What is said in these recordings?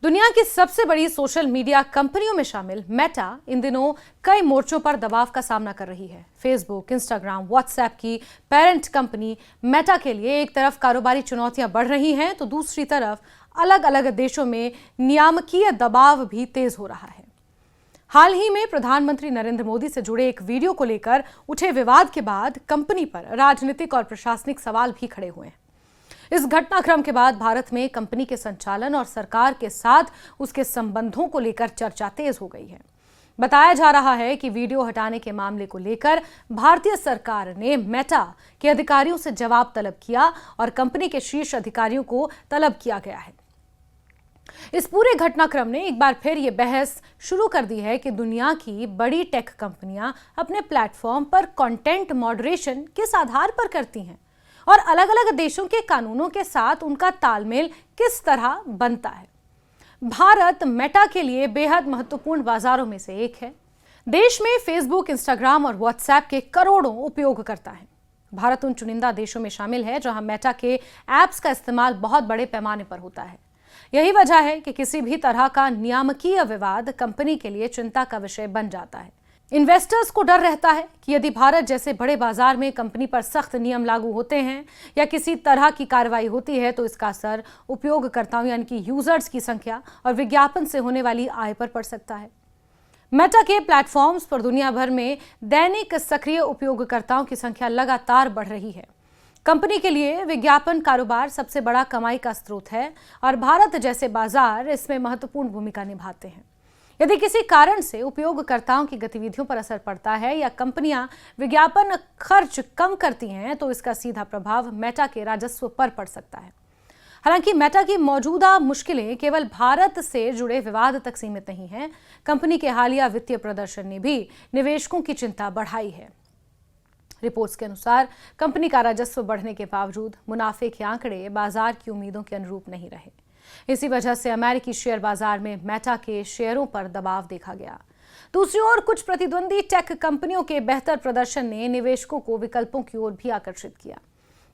दुनिया की सबसे बड़ी सोशल मीडिया कंपनियों में शामिल मेटा इन दिनों कई मोर्चों पर दबाव का सामना कर रही है। फेसबुक, इंस्टाग्राम, व्हाट्सएप की पेरेंट कंपनी मेटा के लिए एक तरफ कारोबारी चुनौतियां बढ़ रही हैं तो दूसरी तरफ अलग अलग देशों में नियामकीय दबाव भी तेज हो रहा है। हाल ही में प्रधानमंत्री नरेंद्र मोदी से जुड़े एक वीडियो को लेकर उठे विवाद के बाद कंपनी पर राजनीतिक और प्रशासनिक सवाल भी खड़े हुए हैं। इस घटनाक्रम के बाद भारत में कंपनी के संचालन और सरकार के साथ उसके संबंधों को लेकर चर्चा तेज हो गई है। बताया जा रहा है कि वीडियो हटाने के मामले को लेकर भारतीय सरकार ने मेटा के अधिकारियों से जवाब तलब किया और कंपनी के शीर्ष अधिकारियों को तलब किया गया है। इस पूरे घटनाक्रम ने एक बार फिर यह बहस शुरू कर दी है कि दुनिया की बड़ी टेक कंपनियां अपने प्लेटफॉर्म पर कंटेंट मॉडरेशन किस आधार पर करती हैं और अलग अलग देशों के कानूनों के साथ उनका तालमेल किस तरह बनता है। भारत मेटा के लिए बेहद महत्वपूर्ण बाजारों में से एक है। देश में फेसबुक, इंस्टाग्राम और व्हाट्सएप के करोड़ों उपयोगकर्ता हैं। भारत उन चुनिंदा देशों में शामिल है जहां मेटा के ऐप्स का इस्तेमाल बहुत बड़े पैमाने पर होता है। यही वजह है कि किसी भी तरह का नियामकीय विवाद कंपनी के लिए चिंता का विषय बन जाता है। इन्वेस्टर्स को डर रहता है कि यदि भारत जैसे बड़े बाजार में कंपनी पर सख्त नियम लागू होते हैं या किसी तरह की कार्रवाई होती है तो इसका असर उपयोगकर्ताओं यानी कि यूजर्स की संख्या और विज्ञापन से होने वाली आय पर पड़ सकता है। मेटा के प्लेटफॉर्म्स पर दुनिया भर में दैनिक सक्रिय उपयोगकर्ताओं की संख्या लगातार बढ़ रही है। कंपनी के लिए विज्ञापन कारोबार सबसे बड़ा कमाई का स्रोत है और भारत जैसे बाजार इसमें महत्वपूर्ण भूमिका निभाते हैं। यदि किसी कारण से उपयोगकर्ताओं की गतिविधियों पर असर पड़ता है या कंपनियां विज्ञापन खर्च कम करती हैं तो इसका सीधा प्रभाव मेटा के राजस्व पर पड़ सकता है। हालांकि मेटा की मौजूदा मुश्किलें केवल भारत से जुड़े विवाद तक सीमित नहीं हैं। कंपनी के हालिया वित्तीय प्रदर्शन ने भी निवेशकों की चिंता बढ़ाई है। रिपोर्ट्स के अनुसार कंपनी का राजस्व बढ़ने के बावजूद मुनाफे के आंकड़े बाजार की उम्मीदों के अनुरूप नहीं रहे। इसी वजह से अमेरिकी शेयर बाजार में मेटा के शेयरों पर दबाव देखा गया। दूसरी ओर कुछ प्रतिद्वंदी टेक कंपनियों के बेहतर प्रदर्शन ने निवेशकों को विकल्पों की ओर भी आकर्षित किया।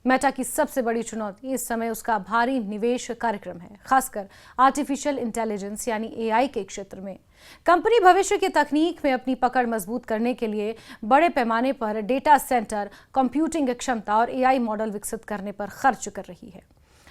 मेटा की सबसे बड़ी चुनौती इस समय उसका भारी निवेश कार्यक्रम है, खासकर आर्टिफिशियल इंटेलिजेंस यानी एआई के क्षेत्र में। कंपनी भविष्य की तकनीक में अपनी पकड़ मजबूत करने के लिए बड़े पैमाने पर डेटा सेंटर, कंप्यूटिंग क्षमता और एआई मॉडल विकसित करने पर खर्च कर रही है।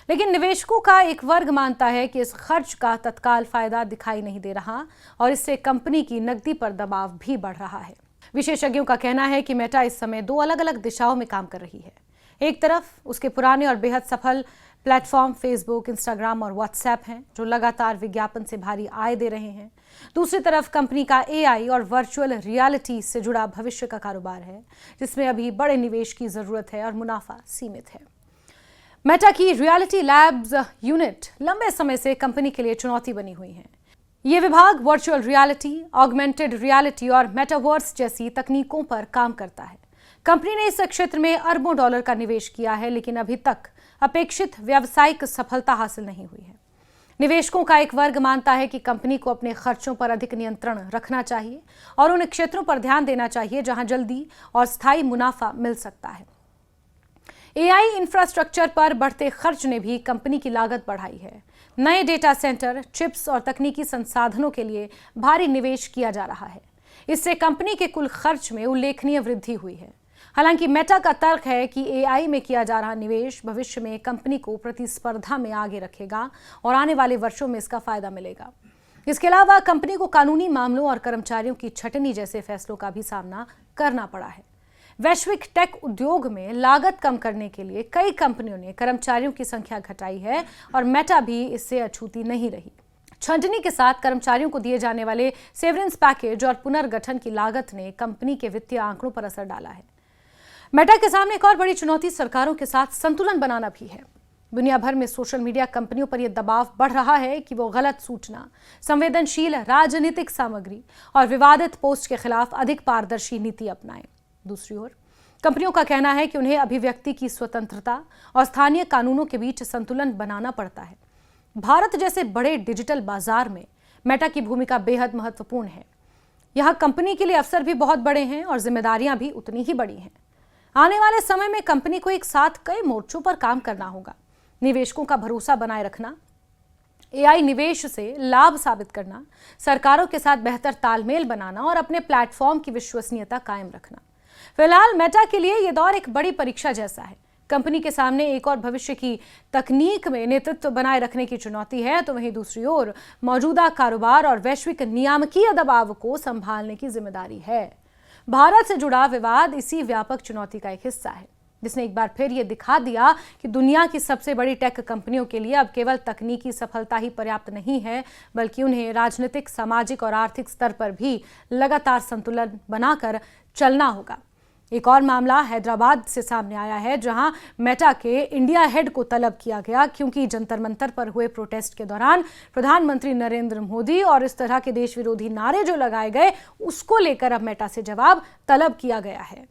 लेकिन निवेशकों का एक वर्ग मानता है कि इस खर्च का तत्काल फायदा दिखाई नहीं दे रहा और इससे कंपनी की नकदी पर दबाव भी बढ़ रहा है। विशेषज्ञों का कहना है कि मेटा इस समय दो अलग अलग दिशाओं में काम कर रही है। एक तरफ उसके पुराने और बेहद सफल प्लेटफॉर्म फेसबुक, इंस्टाग्राम और व्हाट्सएप हैं जो लगातार विज्ञापन से भारी आय दे रहे हैं। दूसरी तरफ कंपनी का एआई और वर्चुअल रियलिटी से जुड़ा भविष्य का कारोबार है जिसमें अभी बड़े निवेश की जरूरत है और मुनाफा सीमित है। मेटा की रियलिटी लैब्स यूनिट लंबे समय से कंपनी के लिए चुनौती बनी हुई है। ये विभाग वर्चुअल रियलिटी, ऑगमेंटेड रियलिटी और मेटावर्स जैसी तकनीकों पर काम करता है। कंपनी ने इस क्षेत्र में अरबों डॉलर का निवेश किया है लेकिन अभी तक अपेक्षित व्यावसायिक सफलता हासिल नहीं हुई है। निवेशकों का एक वर्ग मानता है कि कंपनी को अपने खर्चों पर अधिक नियंत्रण रखना चाहिए और उन क्षेत्रों पर ध्यान देना चाहिए जहां जल्दी और स्थायी मुनाफा मिल सकता है। एआई इंफ्रास्ट्रक्चर पर बढ़ते खर्च ने भी कंपनी की लागत बढ़ाई है। नए डेटा सेंटर, चिप्स और तकनीकी संसाधनों के लिए भारी निवेश किया जा रहा है। इससे कंपनी के कुल खर्च में उल्लेखनीय वृद्धि हुई है। हालांकि मेटा का तर्क है कि एआई में किया जा रहा निवेश भविष्य में कंपनी को प्रतिस्पर्धा में आगे रखेगा और आने वाले वर्षों में इसका फायदा मिलेगा। इसके अलावा कंपनी को कानूनी मामलों और कर्मचारियों की छटनी जैसे फैसलों का भी सामना करना पड़ा है। वैश्विक टेक उद्योग में लागत कम करने के लिए कई कंपनियों ने कर्मचारियों की संख्या घटाई है और मेटा भी इससे अछूती नहीं रही। छंटनी के साथ कर्मचारियों को दिए जाने वाले सेवरेंस पैकेज और पुनर्गठन की लागत ने कंपनी के वित्तीय आंकड़ों पर असर डाला है। मेटा के सामने एक और बड़ी चुनौती सरकारों के साथ संतुलन बनाना भी है। दुनिया भर में सोशल मीडिया कंपनियों पर यह दबाव बढ़ रहा है कि वो गलत सूचना, संवेदनशील राजनीतिक सामग्री और विवादित पोस्ट के खिलाफ अधिक पारदर्शी नीति अपनाएं। दूसरी ओर कंपनियों का कहना है कि उन्हें अभिव्यक्ति की स्वतंत्रता और स्थानीय कानूनों के बीच संतुलन बनाना पड़ता है। भारत जैसे बड़े डिजिटल बाजार में मेटा की भूमिका बेहद महत्वपूर्ण है। यहाँ कंपनी के लिए अवसर भी बहुत बड़े हैं और जिम्मेदारियां भी उतनी ही बड़ी हैं। आने वाले समय में कंपनी को एक साथ कई मोर्चों पर काम करना होगा। निवेशकों का भरोसा बनाए रखना, एआई निवेश से लाभ साबित करना, सरकारों के साथ बेहतर तालमेल बनाना और अपने प्लेटफॉर्म की विश्वसनीयता कायम रखना। फिलहाल मेटा के लिए यह दौर एक बड़ी परीक्षा जैसा है। कंपनी के सामने एक और भविष्य की तकनीक में नेतृत्व बनाए रखने की चुनौती है, तो वहीं दूसरी ओर मौजूदा कारोबार और वैश्विक नियामकीय दबाव को संभालने की जिम्मेदारी है। भारत से जुड़ा विवाद इसी व्यापक चुनौती का एक हिस्सा है, जिसने एक बार फिर यह दिखा दिया कि दुनिया की सबसे बड़ी टेक कंपनियों के लिए अब केवल तकनीकी सफलता ही पर्याप्त नहीं है, बल्कि उन्हें राजनीतिक, सामाजिक और आर्थिक स्तर पर भी लगातार संतुलन बनाकर चलना होगा। एक और मामला हैदराबाद से सामने आया है, जहां मेटा के इंडिया हेड को तलब किया गया, क्योंकि जंतर मंतर पर हुए प्रोटेस्ट के दौरान प्रधानमंत्री नरेंद्र मोदी और इस तरह के देश विरोधी नारे जो लगाए गए, उसको लेकर अब मेटा से जवाब तलब किया गया है।